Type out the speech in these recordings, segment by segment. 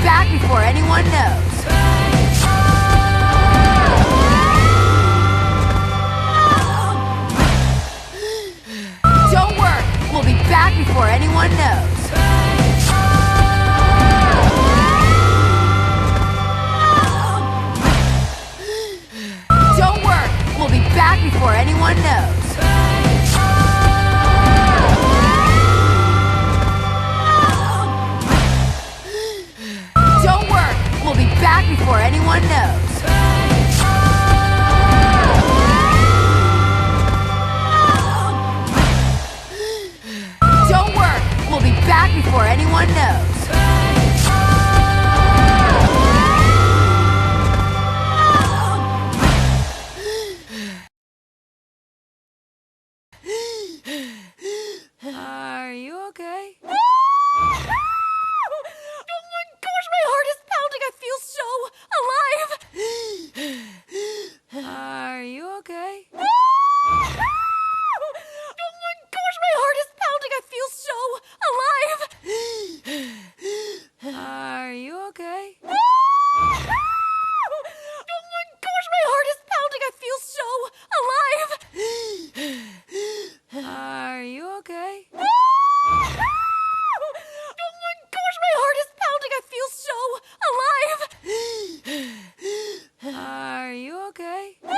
back before anyone knows. Don't worry, we'll be back before anyone knows. Don't worry, we'll be back before anyone knows. Don't worry, we'll be back before anyone knows. Don't worry, we'll be back before anyone knows. Are you okay? Oh my gosh, my heart is pounding. I feel so alive. Are you okay? Oh my gosh, my heart is pounding. I feel so alive. Are you okay? Oh my gosh, my heart is pounding. I feel so alive. Are you okay? Oh my gosh, my heart is pounding. I feel so alive. Are you okay? Oh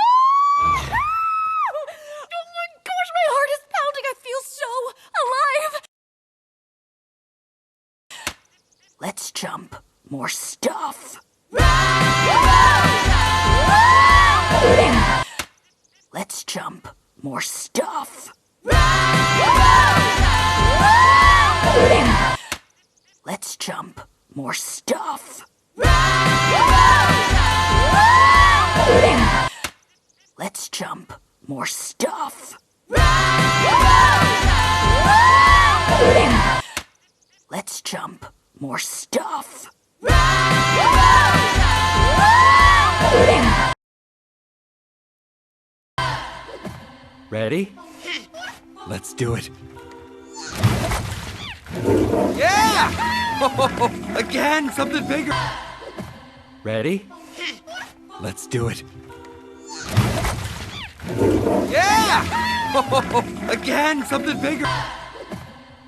my gosh, my heart is pounding. I feel so alive. Let's jump. More stuff. Let's jump. More stuff. Let's jump. More stuff. Let's jump. More stuff. Let's jump. More stuff. Ready? Let's do it. Yeah! Again, something bigger. Ready? Let's do it. Yeah! Again, something bigger.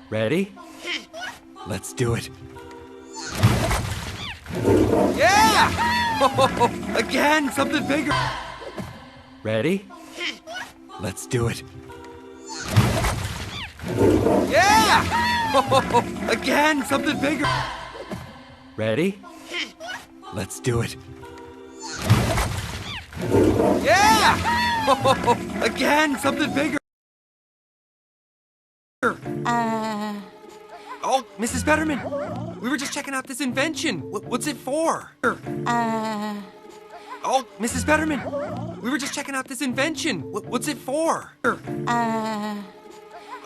Ready? Let's do it. Yeah! Again, something bigger. Ready? Let's do it. Yeah! Again, something bigger. Ready? Let's do it. Yeah! Again, something bigger. Oh, Mrs. Betterman, we were just checking out this invention. What's it for? Oh, Mrs. Betterman, we were just checking out this invention. What's it for?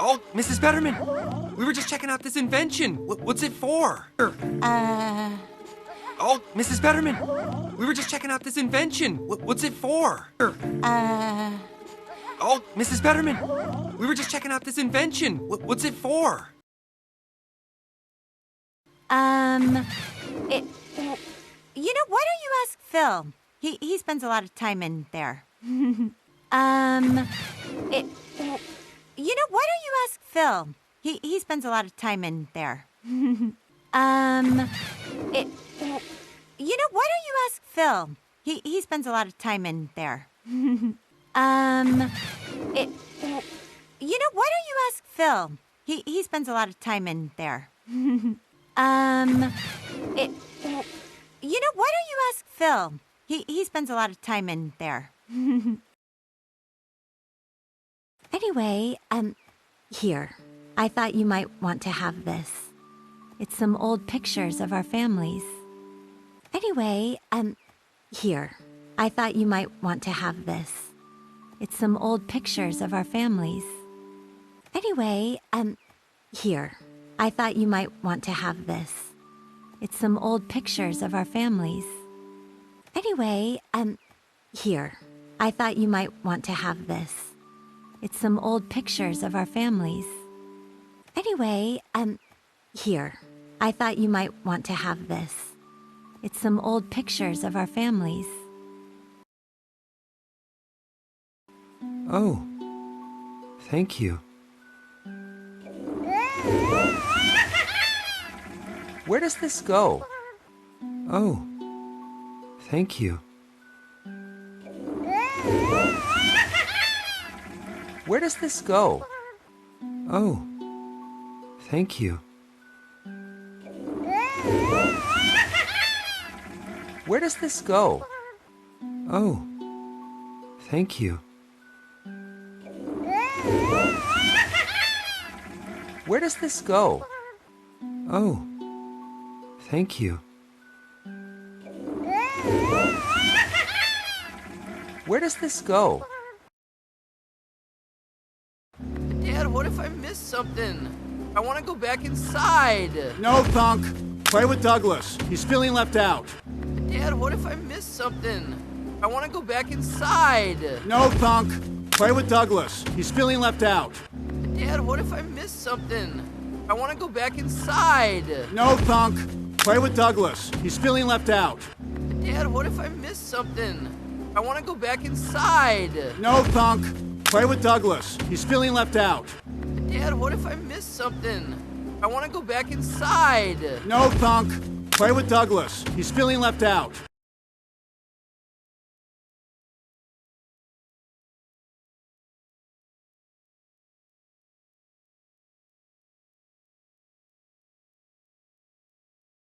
Oh, Mrs. Betterman, we were just checking out this invention. What's it for? Oh, Mrs. Betterman, we were just checking out this invention. What's it for? Oh, Mrs. Betterman, we were just checking out this invention. What's it for? You know, why don't you ask Phil? He spends a lot of time in there. You know, why don't you ask Phil? He spends a lot of time in there. You know, why don't you ask Phil? He spends a lot of time in there. You know, why don't you ask Phil? He spends a lot of time in there. You know, why don't you ask Phil? He spends a lot of time in there. Anyway, here. I thought you might want to have this. It's some old pictures of our families. Anyway, here. I thought you might want to have this. It's some old pictures of our families. Anyway, here. I thought you might want to have this. It's some old pictures of our families. Anyway, here. I thought you might want to have this. It's some old pictures of our families. Anyway, here. I thought you might want to have this. It's some old pictures of our families. Oh, thank you. Where does this go? Oh, thank you. Where does this go? Oh, thank you. Where does this go? Oh, thank you. Where does this go? Oh, thank you. Where does this go? Dad, what if I missed something? I want to go back inside. No, Thunk. Play with Douglas. He's feeling left out. Dad, what if I missed something? I want to go back inside. No, Thunk. Play with Douglas. He's feeling left out. Dad, what if I missed something? I want to go back inside. No, Thunk. Play with Douglas. He's feeling left out. Dad, what if I missed something? I want to go back inside. No, Thunk. Play with Douglas. He's feeling left out. Dad, what if I missed something? I want to go back inside. No, Thunk. Play with Douglas. He's feeling left out.